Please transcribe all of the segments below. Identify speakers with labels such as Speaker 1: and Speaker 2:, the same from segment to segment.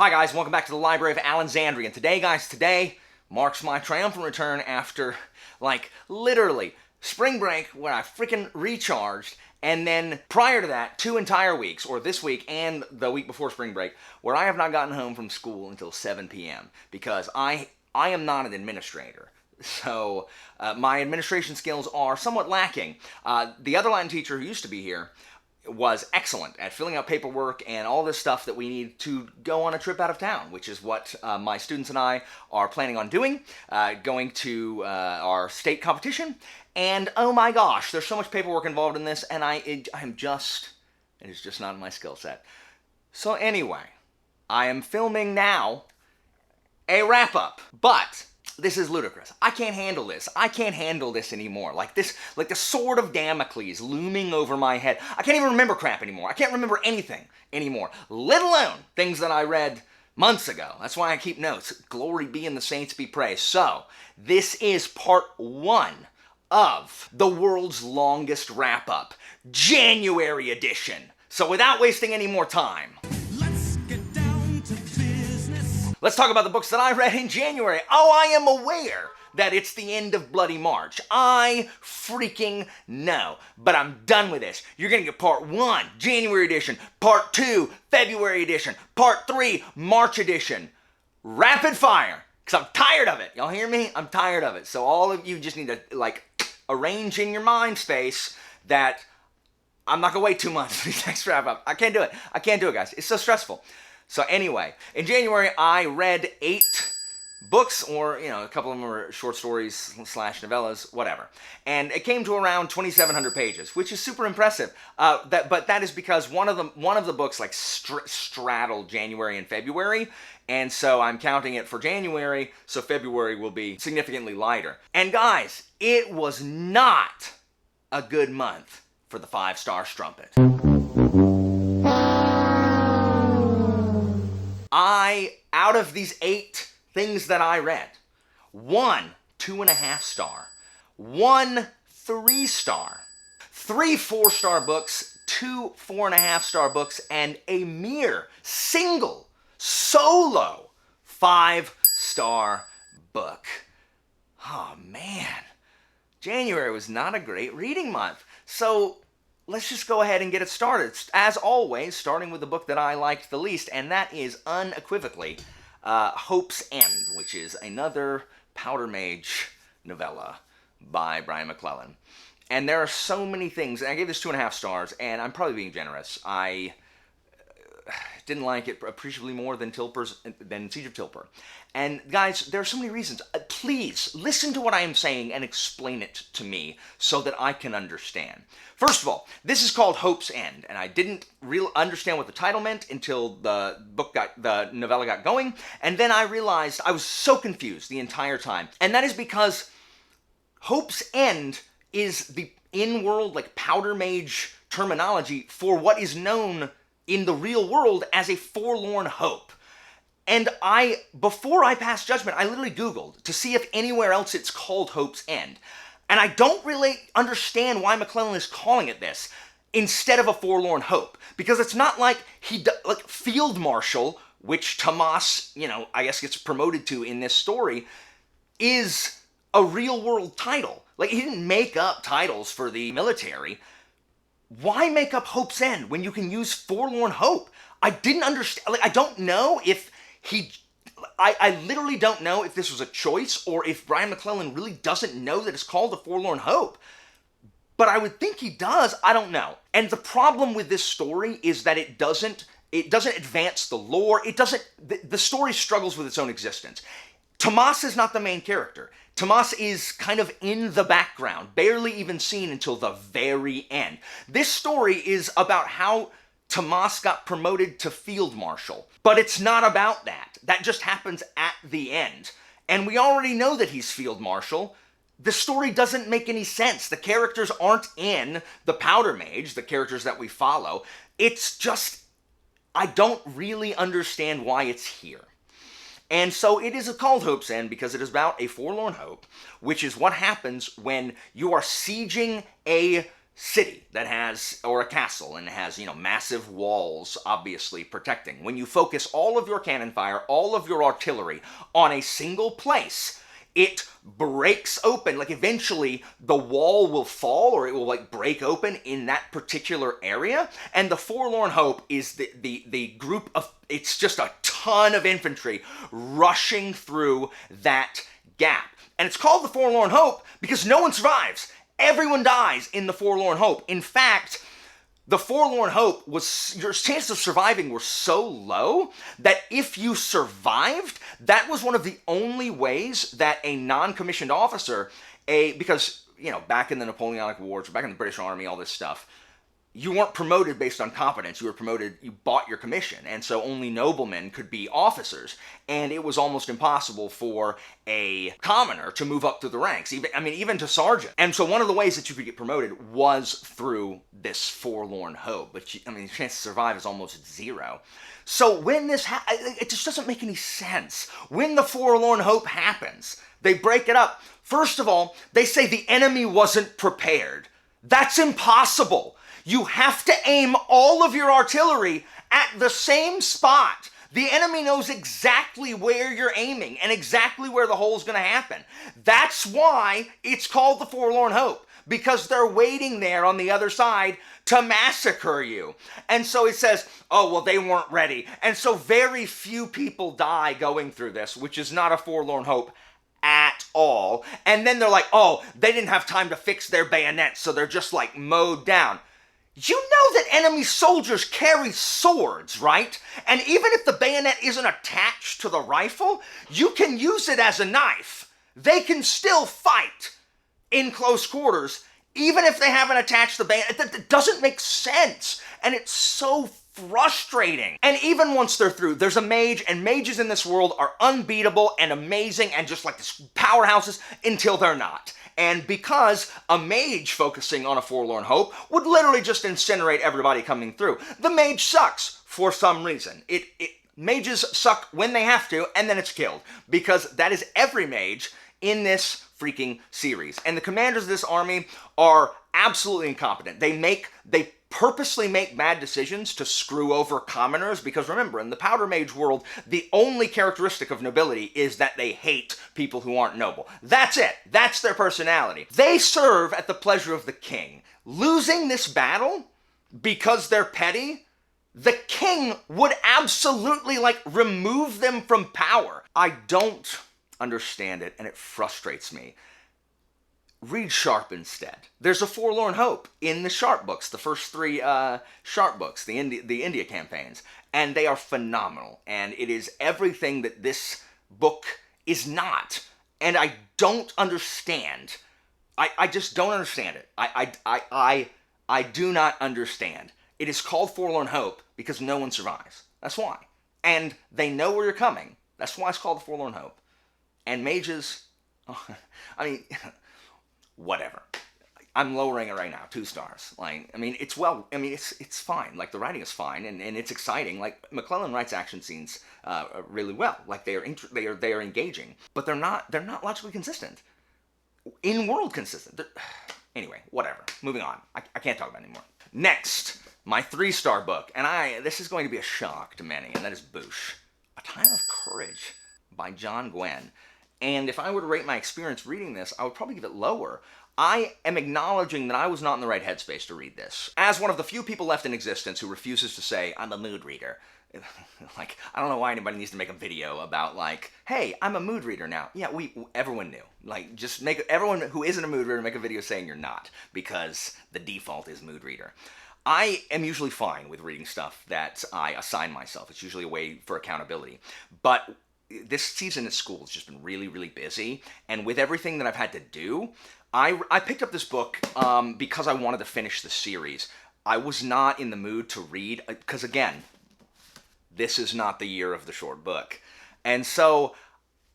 Speaker 1: Hi guys, welcome back to the Library of Alexandria. And today marks my triumphant return after, literally, spring break where I freaking recharged, and then prior to that, 2 entire weeks, or this week and the week before spring break, where I have not gotten home from school until 7 p.m. because I am not an administrator. So my administration skills are somewhat lacking. The other Latin teacher who used to be here was excellent at filling out paperwork and all this stuff that we need to go on a trip out of town, which is what my students and I are planning on doing, going to our state competition. And oh my gosh, there's so much paperwork involved in this, and it is just not in my skill set. So anyway, I am filming now a wrap-up, but this is ludicrous. I can't handle this. I can't handle this anymore. Like the Sword of Damocles looming over my head. I can't even remember crap anymore. I can't remember anything anymore, let alone things that I read months ago. That's why I keep notes. Glory be and the saints be praised. So, this is part 1 of the world's longest wrap-up, January edition. So without wasting any more time, let's talk about the books that I read in January. Oh, I am aware that it's the end of bloody March. I freaking know. But I'm done with this. You're going to get part 1, January edition, part 2, February edition, part 3, March edition. Rapid fire. Because I'm tired of it. Y'all hear me? I'm tired of it. So all of you just need to, arrange in your mind space that I'm not going to wait 2 months for this next wrap up. I can't do it. I can't do it, guys. It's so stressful. So anyway, in January, I read 8 books, or, a couple of them were short stories / novellas, whatever. And it came to around 2,700 pages, which is super impressive. But that is because one of the books straddled January and February, and so I'm counting it for January, so February will be significantly lighter. And guys, it was not a good month for the 5-star strumpet. Out of these 8 things that I read, 1 2.5 star, 1 3 star, 3 4-star books, 2 4.5 star books, and a mere single solo 5-star book. Oh man, January was not a great reading month. So let's just go ahead and get it started. As always, starting with the book that I liked the least, and that is unequivocally Hope's End, which is another Powder Mage novella by Brian McClellan. And there are so many things, and I gave this 2.5 stars, and I'm probably being generous. I didn't like it appreciably more than Siege of Tilper. And guys, there are so many reasons. Please listen to what I am saying and explain it to me so that I can understand. First of all, this is called Hope's End, and I didn't really understand what the title meant until the novella got going, and then I realized I was so confused the entire time. And that is because Hope's End is the in-world, powder mage terminology for what is known in the real world as a forlorn hope. And before I passed judgment, I literally Googled to see if anywhere else it's called Hope's End. And I don't really understand why McClellan is calling it this instead of a forlorn hope. Because it's not like Field Marshal, which Tomas, I guess gets promoted to in this story, is a real world title. He didn't make up titles for the military. Why make up Hope's End when you can use Forlorn Hope? I didn't understand. I don't know if I literally don't know if this was a choice or if Brian McClellan really doesn't know that it's called the Forlorn Hope. But I would think he does. I don't know. And the problem with this story is that it doesn't advance the lore. The story struggles with its own existence. Tomas is not the main character. Tomas is kind of in the background, barely even seen until the very end. This story is about how Tomas got promoted to Field Marshal, but it's not about that. That just happens at the end. And we already know that he's Field Marshal. The story doesn't make any sense. The characters aren't in the Powder Mage, the characters that we follow. It's just, I don't really understand why it's here. And so it is called Hope's End because it is about a forlorn hope, which is what happens when you are sieging a city that has, or a castle, and it has, massive walls, obviously, protecting. When you focus all of your cannon fire, all of your artillery on a single place, it breaks open. Like, eventually, the wall will fall, or it will, like, break open in that particular area, and the Forlorn Hope is the group of, it's just a ton of infantry rushing through that gap. And it's called the Forlorn Hope because no one survives. Everyone dies in the Forlorn Hope. In fact, the Forlorn Hope was, your chances of surviving were so low that if you survived, that was one of the only ways that a non-commissioned officer, because, back in the Napoleonic Wars, back in the British Army, all this stuff, you weren't promoted based on competence. You were promoted, you bought your commission. And so only noblemen could be officers. And it was almost impossible for a commoner to move up through the ranks, even to sergeant. And so one of the ways that you could get promoted was through this Forlorn Hope. But, the chance to survive is almost zero. So when this it just doesn't make any sense. When the Forlorn Hope happens, they break it up. First of all, they say the enemy wasn't prepared. That's impossible. You have to aim all of your artillery at the same spot. The enemy knows exactly where you're aiming and exactly where the hole's going to happen. That's why it's called the Forlorn Hope, because they're waiting there on the other side to massacre you. And so it says, oh, well, they weren't ready. And so very few people die going through this, which is not a Forlorn Hope at all. And then they're like, oh, they didn't have time to fix their bayonets, so they're just like mowed down. You know that enemy soldiers carry swords, right? And even if the bayonet isn't attached to the rifle, you can use it as a knife. They can still fight in close quarters, even if they haven't attached the bayonet. That doesn't make sense. And it's so frustrating. And even once they're through, there's a mage, and mages in this world are unbeatable and amazing and just like this powerhouses until they're not. And because a mage focusing on a Forlorn Hope would literally just incinerate everybody coming through. The mage sucks for some reason. Mages suck when they have to, and then it's killed. Because that is every mage in this freaking series. And the commanders of this army are absolutely incompetent. They purposely make bad decisions to screw over commoners, because remember, in the Powder Mage world, the only characteristic of nobility is that they hate people who aren't noble. That's it. That's their personality. They serve at the pleasure of the king. Losing this battle, because they're petty, the king would absolutely, remove them from power. I don't understand it, and it frustrates me. Read Sharp instead. There's a Forlorn Hope in the Sharp books, the first three Sharp books, the India campaigns, and they are phenomenal. And it is everything that this book is not. And I don't understand. I just don't understand it. I do not understand. It is called Forlorn Hope because no one survives. That's why. And they know where you're coming. That's why it's called the Forlorn Hope. And mages, whatever. I'm lowering it right now, 2 stars. It's fine. Like, the writing is fine, and it's exciting. Like, McClellan writes action scenes really well. Like, they are engaging, but they're not logically consistent. In-world consistent. Anyway, whatever. Moving on. I can't talk about it anymore. Next, my 3-star book, and this is going to be a shock to many, and that is Boosh, A Time of Courage by John Gwynne. And if I were to rate my experience reading this, I would probably give it lower. I am acknowledging that I was not in the right headspace to read this. As one of the few people left in existence who refuses to say, I'm a mood reader. I don't know why anybody needs to make a video about, hey, I'm a mood reader now. Yeah, everyone knew. Just make everyone who isn't a mood reader make a video saying you're not, because the default is mood reader. I am usually fine with reading stuff that I assign myself. It's usually a way for accountability. But this season at school has just been really, really busy, and with everything that I've had to do, I picked up this book because I wanted to finish the series. I was not in the mood to read, because again, this is not the year of the short book. And so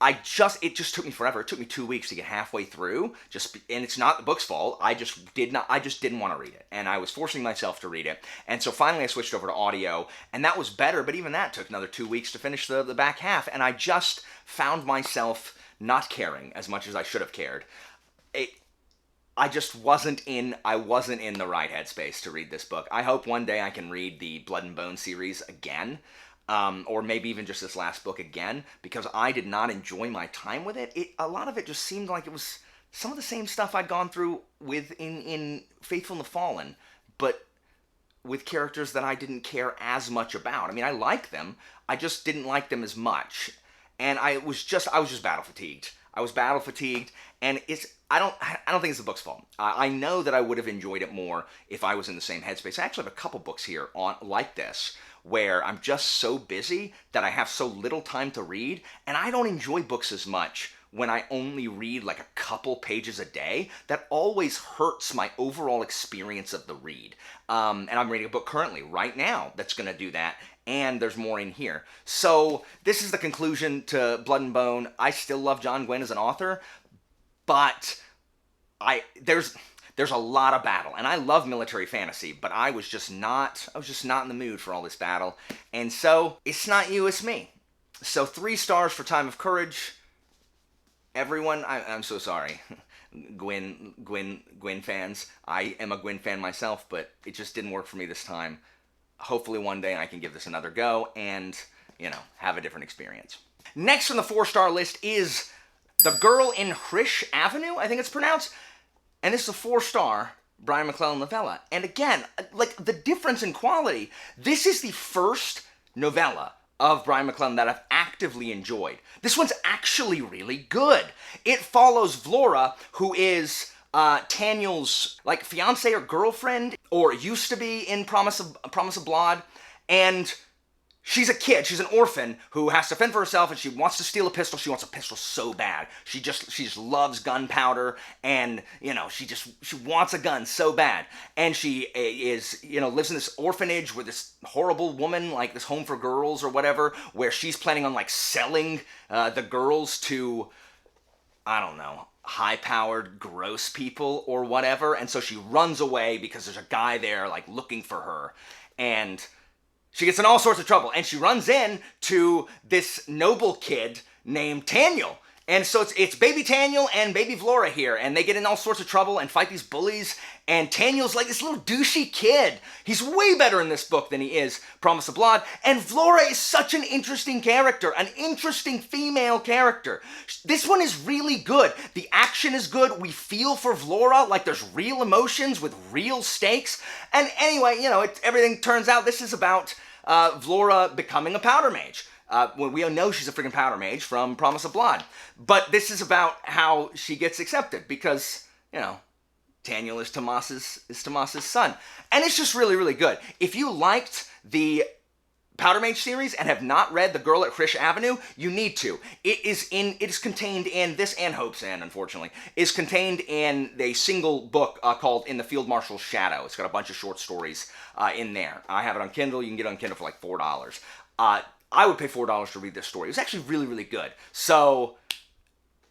Speaker 1: it just took me forever. It took me 2 weeks to get halfway through, and it's not the book's fault. I just didn't want to read it, and I was forcing myself to read it. And so finally I switched over to audio, and that was better, but even that took another 2 weeks to finish the back half, and I just found myself not caring as much as I should have cared. I just wasn't in the right headspace to read this book. I hope one day I can read the Blood and Bone series again, or maybe even just this last book again, because I did not enjoy my time with it. A lot of it just seemed like it was some of the same stuff I'd gone through with in Faithful and the Fallen, but with characters that I didn't care as much about. I mean, I like them, I just didn't like them as much, and I was just battle fatigued. I was battle fatigued, and I don't think it's the book's fault. I know that I would have enjoyed it more if I was in the same headspace. I actually have a couple books here like this where I'm just so busy that I have so little time to read, and I don't enjoy books as much when I only read like a couple pages a day. That always hurts my overall experience of the read. And I'm reading a book currently, right now, that's going to do that, and there's more in here. So this is the conclusion to Blood and Bone. I still love John Gwynne as an author, but there's a lot of battle, and I love military fantasy, but I was just not in the mood for all this battle, and so it's not you, it's me. So 3 stars for Time of Courage. Everyone, I'm so sorry, Gwynne fans. I am a Gwynne fan myself, but it just didn't work for me this time. Hopefully one day I can give this another go and, have a different experience. Next on the 4-star list is The Girl in Hrish Avenue, I think it's pronounced. And this is a 4-star Brian McClellan novella. And again, like the difference in quality, this is the first novella of Brian McClellan that I've actively enjoyed. This one's actually really good. It follows Vlora, who is Taniel's like fiance or girlfriend, or used to be in Promise of Blood, and she's a kid. She's an orphan who has to fend for herself, and she wants to steal a pistol. She wants a pistol so bad. She just loves gunpowder, and she wants a gun so bad. And she is lives in this orphanage with this horrible woman, like this home for girls or whatever, where she's planning on like selling the girls to, I don't know, high-powered gross people or whatever. And so she runs away because there's a guy there like looking for her, and she gets in all sorts of trouble, and she runs in to this noble kid named Taniel. And so it's baby Taniel and baby Vlora here, and they get in all sorts of trouble and fight these bullies, and Taniel's like this little douchey kid. He's way better in this book than he is Promise of Blood, and Vlora is such an interesting character, an interesting female character. This one is really good. The action is good. We feel for Vlora, like there's real emotions with real stakes. And anyway, everything turns out this is about Vlora becoming a powder mage. Well, we know she's a freaking powder mage from Promise of Blood. But this is about how she gets accepted because, Taniel is Tomas's son. And it's just really, really good. If you liked the Powder Mage series and have not read The Girl at Hrish Avenue, you need to. It is contained in this, and Hope's End, unfortunately, is contained in a single book called In the Field Marshal's Shadow. It's got a bunch of short stories in there. I have it on Kindle. You can get it on Kindle for like $4. I would pay $4 to read this story. It was actually really, really good. So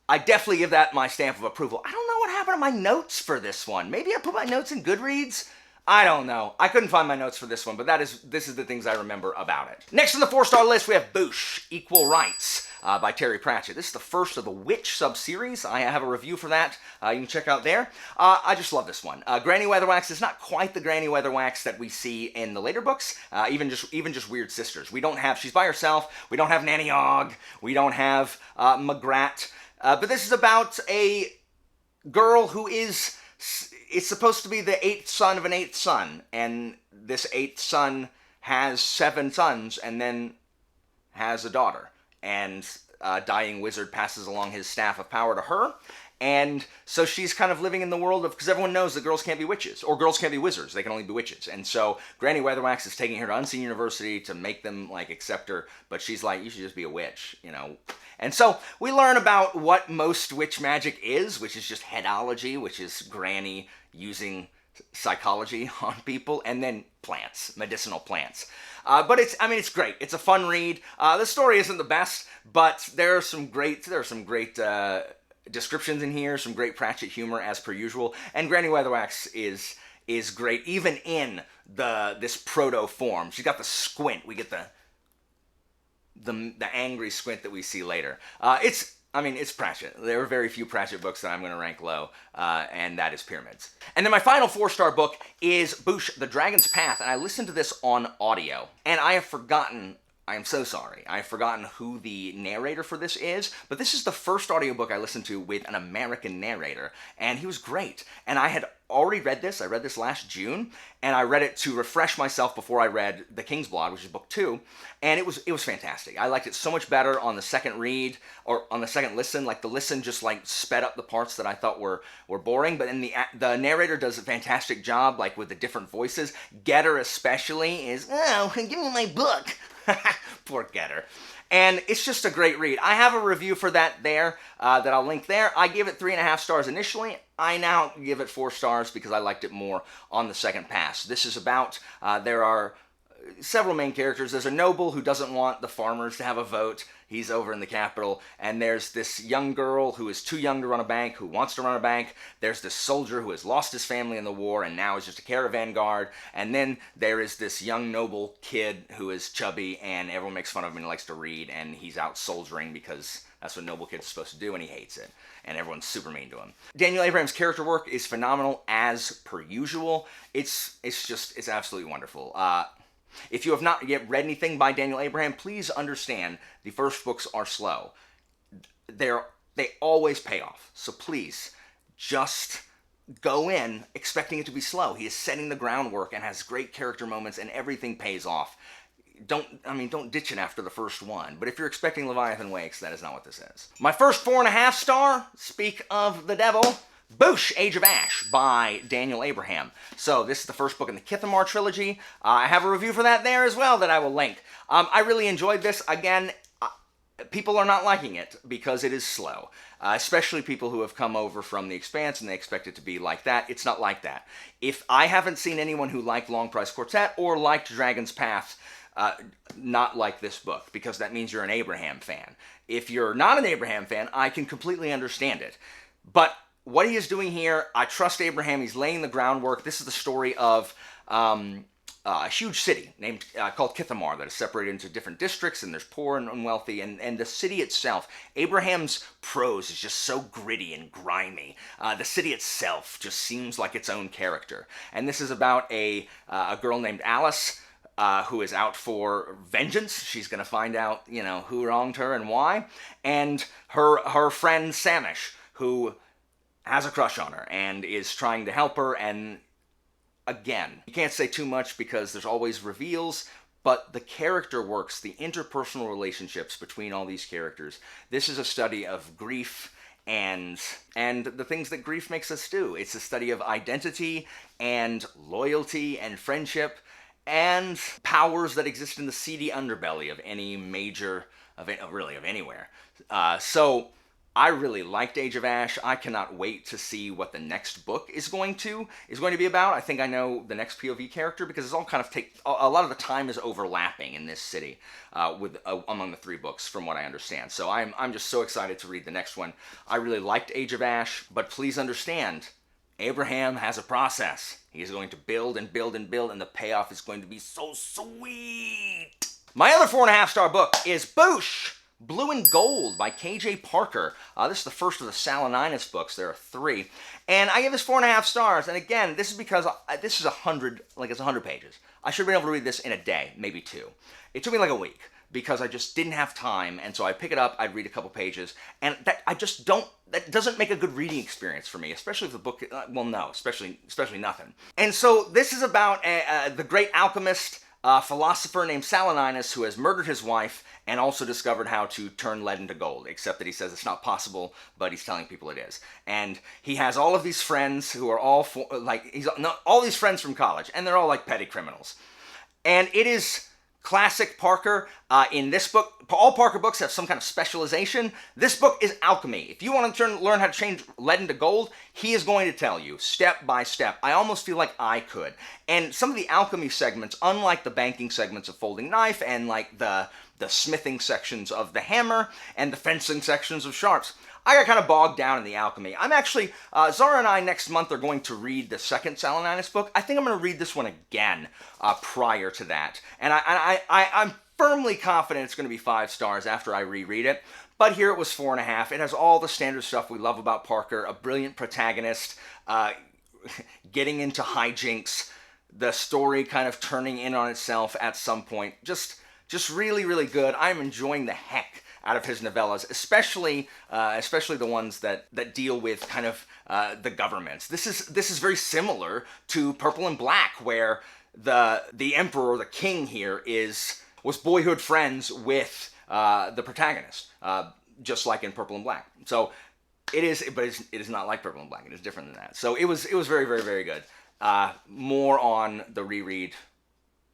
Speaker 1: I definitely give that my stamp of approval. I don't know what happened to my notes for this one. Maybe I put my notes in Goodreads? I don't know. I couldn't find my notes for this one, but this is the things I remember about it. Next on the 4-star list, we have Boosh, Equal Rites, by Terry Pratchett. This is the first of the Witch sub-series. I have a review for that you can check out there. I just love this one. Granny Weatherwax is not quite the Granny Weatherwax that we see in the later books, even just Weird Sisters. She's by herself. We don't have Nanny Ogg. We don't have Magrat. But this is about a girl who is supposed to be the 8th son of an 8th son, and this 8th son has 7 sons and then has a daughter, and a dying wizard passes along his staff of power to her, and so she's kind of living in the world of, because everyone knows that girls can't be witches, or girls can't be wizards, they can only be witches, and so Granny Weatherwax is taking her to Unseen University to make them, accept her, but she's like, you should just be a witch, And so we learn about what most witch magic is, which is just headology, which is Granny using psychology on people, and then plants, medicinal plants. But it's great. It's a fun read. The story isn't the best, but there are some great descriptions in here, some great Pratchett humor as per usual, and Granny Weatherwax is great, even in this proto form. She's got the squint. We get the angry squint that we see later. It's I mean, it's Pratchett. There are very few Pratchett books that I'm going to rank low, and that is Pyramids. And then my final 4-star book is Boosh, The Dragon's Path, and I listened to this on audio, and I have forgotten, I am so sorry, I have forgotten who the narrator for this is, but this is the first audiobook I listened to with an American narrator, and he was great. And I had already read this. I read this last June, and I read it to refresh myself before I read The King's Blood, which is book 2, and it was fantastic. I liked it so much better on the second read, or on the second listen. Like, the listen just, like, sped up the parts that I thought were boring, but then the narrator does a fantastic job, like, with the different voices. Getter especially is, oh, give me my book. Poor Getter. And it's just a great read. I have a review for that there, that I'll link there. I gave it 3.5 stars initially. I now give it 4 stars because I liked it more on the second pass. This is about, there are several main characters. There's a noble who doesn't want the farmers to have a vote. He's over in the capital. And there's this young girl who is too young to run a bank, who wants to run a bank. There's this soldier who has lost his family in the war and now is just a caravan guard. And then there is this young noble kid who is chubby and everyone makes fun of him and he likes to read, and he's out soldiering because that's what noble kids are supposed to do, and he hates it. And everyone's super mean to him. Daniel Abraham's character work is phenomenal as per usual. It's absolutely wonderful. If you have not yet read anything by Daniel Abraham, please understand the first books are slow. They always pay off. So please, just go in expecting it to be slow. He is setting the groundwork and has great character moments, and everything pays off. Don't ditch it after the first one. But if you're expecting Leviathan Wakes, that is not what this is. My first 4.5 star, speak of the devil, Boosh, Age of Ash by Daniel Abraham. So this is the first book in the Kithamar trilogy. I have a review for that there as well that I will link. I really enjoyed this. Again, people are not liking it because it is slow. Especially people who have come over from The Expanse and they expect it to be like that. It's not like that. If I haven't seen anyone who liked Long Price Quartet or liked Dragon's Path not like this book, because that means you're an Abraham fan. If you're not an Abraham fan, I can completely understand it. But what he is doing here, I trust Abraham. He's laying the groundwork. This is the story of a huge city called Kithamar that is separated into different districts, and there's poor and unwealthy, and the city itself, Abraham's prose is just so gritty and grimy. The city itself just seems like its own character. And this is about a girl named Alice, who is out for vengeance. She's going to find out, who wronged her and why. And her friend Samish, who has a crush on her and is trying to help her. And again, you can't say too much because there's always reveals, but the character works, the interpersonal relationships between all these characters. This is a study of grief and the things that grief makes us do. It's a study of identity and loyalty and friendship and powers that exist in the seedy underbelly of any major, of anywhere. So I really liked Age of Ash. I cannot wait to see what the next book is going to be about. I think I know the next POV character because it's all kind of a lot of the time is overlapping in this city among the 3 books, from what I understand. So I'm just so excited to read the next one. I really liked Age of Ash, but please understand, Abraham has a process. He is going to build and build and build, and the payoff is going to be so sweet. My other 4.5 star book is Boosh, Blue and Gold by KJ Parker. This is the first of the Salininus books. There are 3. And I give this 4.5 stars. And again, this is because this is 100 pages. I should have been able to read this in a day, maybe 2. It took me like a week because I just didn't have time. And so I'd pick it up, I'd read a couple pages. And that doesn't make a good reading experience for me, especially if the book, especially nothing. And so this is about the great alchemist, philosopher named Salininus, who has murdered his wife and also discovered how to turn lead into gold, except that he says it's not possible, but he's telling people it is. And he has all of these friends who are all all these friends from college, and they're all like petty criminals. And it is classic Parker. In this book, all Parker books have some kind of specialization. This book is alchemy. If you want to learn how to change lead into gold, he is going to tell you step by step. I almost feel like I could. And some of the alchemy segments, unlike the banking segments of Folding Knife and like the smithing sections of the hammer and the fencing sections of sharps, I got kind of bogged down in the alchemy. I'm actually, Zara and I next month are going to read the second Salininus book. I think I'm going to read this one again prior to that. And I'm firmly confident it's going to be 5 stars after I reread it. But here it was 4.5. It has all the standard stuff we love about Parker, a brilliant protagonist, getting into hijinks, the story kind of turning in on itself at some point. Just really, really good. I'm enjoying the heck out of his novellas, especially the ones that deal with kind of the governments. This is very similar to Purple and Black, where the emperor, the king here, was boyhood friends with the protagonist, just like in Purple and Black. So it is not like Purple and Black. It is different than that. So it was very, very, very good. More on the reread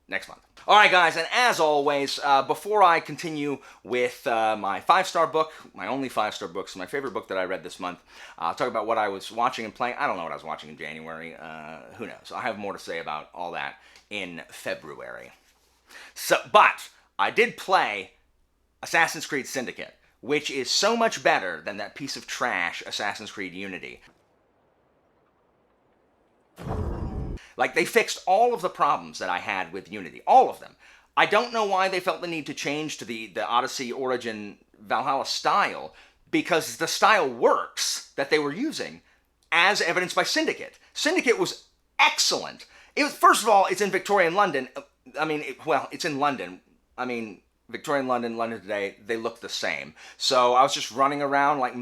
Speaker 1: next month. All right, guys, and as always, before I continue with my 5-star book, my only 5-star book, so my favorite book that I read this month, I'll talk about what I was watching and playing. I don't know what I was watching in January. Who knows? I have more to say about all that in February. So, but I did play Assassin's Creed Syndicate, which is so much better than that piece of trash Assassin's Creed Unity. Like, they fixed all of the problems that I had with Unity. All of them. I don't know why they felt the need to change to the Odyssey, Origin, Valhalla style, because the style works that they were using, as evidenced by Syndicate. Syndicate was excellent. It was, first of all, it's in Victorian London. I mean, it's in London. I mean, Victorian London, London today, they look the same. So I was just running around like,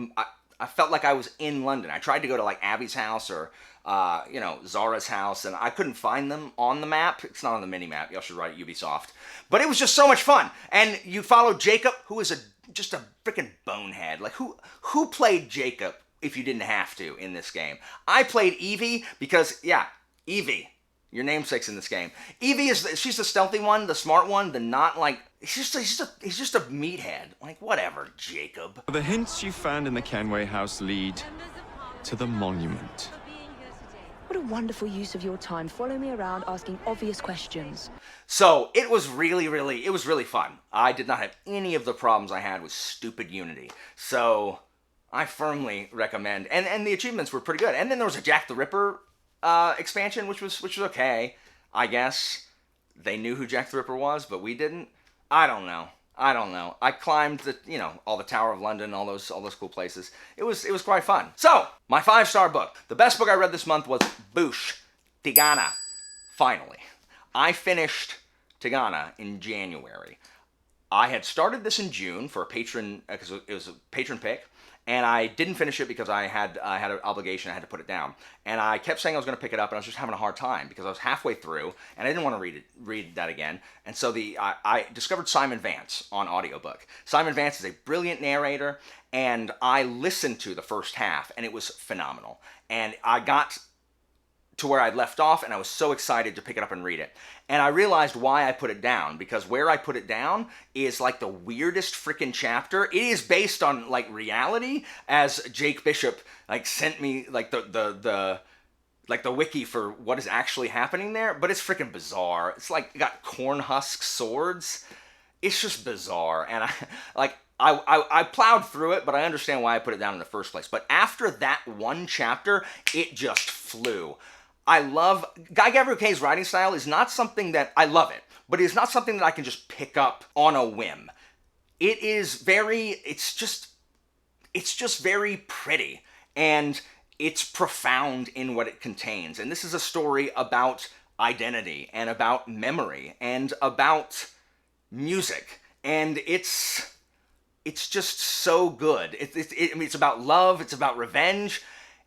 Speaker 1: I felt like I was in London. I tried to go to like Abby's house or Zara's house, and I couldn't find them on the map. It's not on the mini-map. Y'all should write Ubisoft. But it was just so much fun. And you follow Jacob, who is just a freaking bonehead. Like, who played Jacob if you didn't have to in this game? I played Evie because, yeah, Evie. Your namesake's in this game. Evie she's the stealthy one, the smart one, the not like, he's just a meathead. Like, whatever, Jacob.
Speaker 2: The hints you found in the Kenway house lead to the monument.
Speaker 3: What a wonderful use of your time. Follow me around asking obvious questions.
Speaker 1: So, it was really fun. I did not have any of the problems I had with stupid Unity. So, I firmly recommend. And the achievements were pretty good. And then there was a Jack the Ripper expansion, which was okay, I guess. They knew who Jack the Ripper was, but we didn't. I don't know. I climbed all the Tower of London, all those cool places. It was quite fun. So, my 5-star book. The best book I read this month was Boosh, Tigana. Finally. I finished Tigana in January. I had started this in June for a patron, because it was a patron pick. And I didn't finish it because I had an obligation. I had to put it down. And I kept saying I was going to pick it up, and I was just having a hard time because I was halfway through, and I didn't want to read that again. And so I discovered Simon Vance on audiobook. Simon Vance is a brilliant narrator, and I listened to the first half, and it was phenomenal. And I got to where I'd left off, and I was so excited to pick it up and read it. And I realized why I put it down, because where I put it down is like the weirdest freaking chapter. It is based on like reality, as Jake Bishop like sent me like the wiki for what is actually happening there, but it's freaking bizarre. It's like got corn husk swords. It's just bizarre, and I plowed through it, but I understand why I put it down in the first place. But after that one chapter, it just flew. I love Guy Gavriel Kay's writing style. Is not something that I love it, but it's not something that I can just pick up on a whim. It's just very pretty, and it's profound in what it contains. And this is a story about identity and about memory and about music, and it's just so good. It's about love. It's about revenge.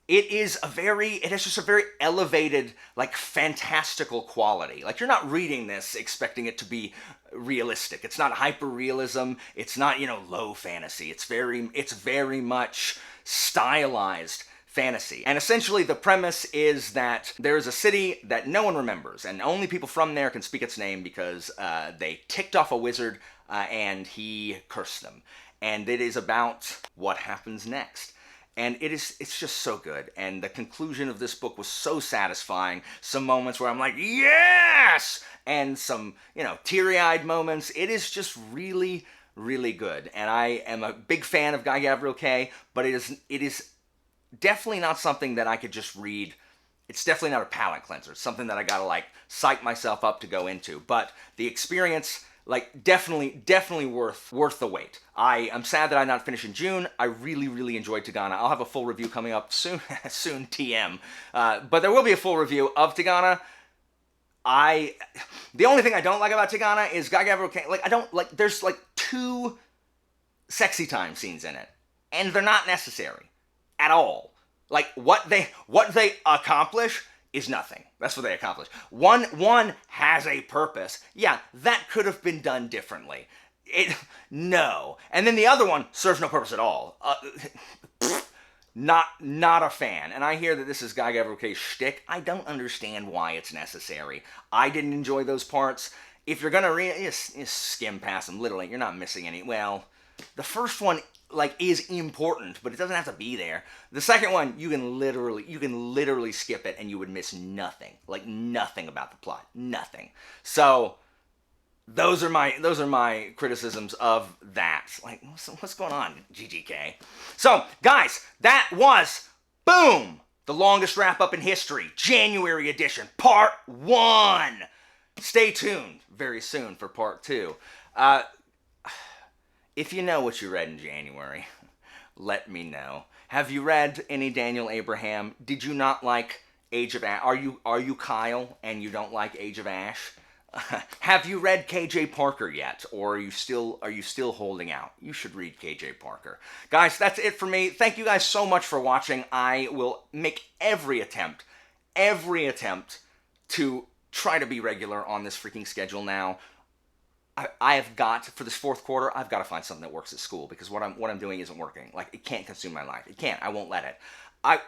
Speaker 1: It has just a very elevated, like, fantastical quality. Like, you're not reading this expecting it to be realistic. It's not hyper-realism. It's not, low fantasy. It's very much stylized fantasy. And essentially the premise is that there is a city that no one remembers, and only people from there can speak its name because they ticked off a wizard and he cursed them. And it is about what happens next. And it's just so good. And the conclusion of this book was so satisfying. Some moments where I'm like, yes! And some, teary-eyed moments. It is just really, really good. And I am a big fan of Guy Gavriel Kay, but it is definitely not something that I could just read. It's definitely not a palate cleanser. It's something that I gotta, psych myself up to go into. But the experience Like, definitely worth the wait. I'm sad that I not finished in June. I really enjoyed Tigana. I'll have a full review coming up soon, soon TM. But there will be a full review of Tigana. The only thing I don't like about Tigana is Guy Gavin O'Kane. Like, I don't like. There's like 2 sexy time scenes in it, and they're not necessary at all. Like, what they accomplish is nothing. That's what they accomplish. One has a purpose. Yeah, that could have been done differently. No. And then the other one serves no purpose at all. Not a fan. And I hear that this is Guy Gavin O'Kane's shtick. I don't understand why it's necessary. I didn't enjoy those parts. If you're gonna just skim past them, literally, you're not missing any. Well, the first one like is important, but it doesn't have to be there. The second one, you can literally skip it and you would miss nothing. Like nothing about the plot. Nothing. So those are my criticisms of that. Like, what's going on, GGK? So, guys, that was, boom, the longest wrap-up in history, January edition, part 1. Stay tuned very soon for part 2. If you know what you read in January, let me know. Have you read any Daniel Abraham? Did you not like Age of Ash? Are you Kyle and you don't like Age of Ash? Have you read KJ Parker yet, or are you still holding out? You should read KJ Parker. Guys, that's it for me. Thank you guys so much for watching. I will make every attempt to try to be regular on this freaking schedule now. I have got, for this 4th quarter, I've got to find something that works at school, because what I'm doing isn't working. Like, it can't consume my life. It can't. I won't let it. I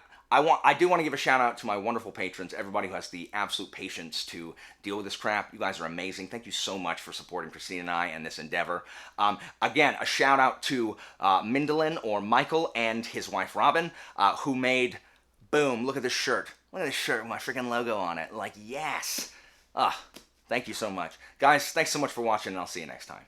Speaker 1: do want to give a shout out to my wonderful patrons, everybody who has the absolute patience to deal with this crap. You guys are amazing. Thank you so much for supporting Christine and I and this endeavor. Again, a shout out to Mindalin, or Michael, and his wife Robin, who made, boom, look at this shirt. Look at this shirt with my freaking logo on it. Like, yes. Thank you so much. Guys, thanks so much for watching, and I'll see you next time.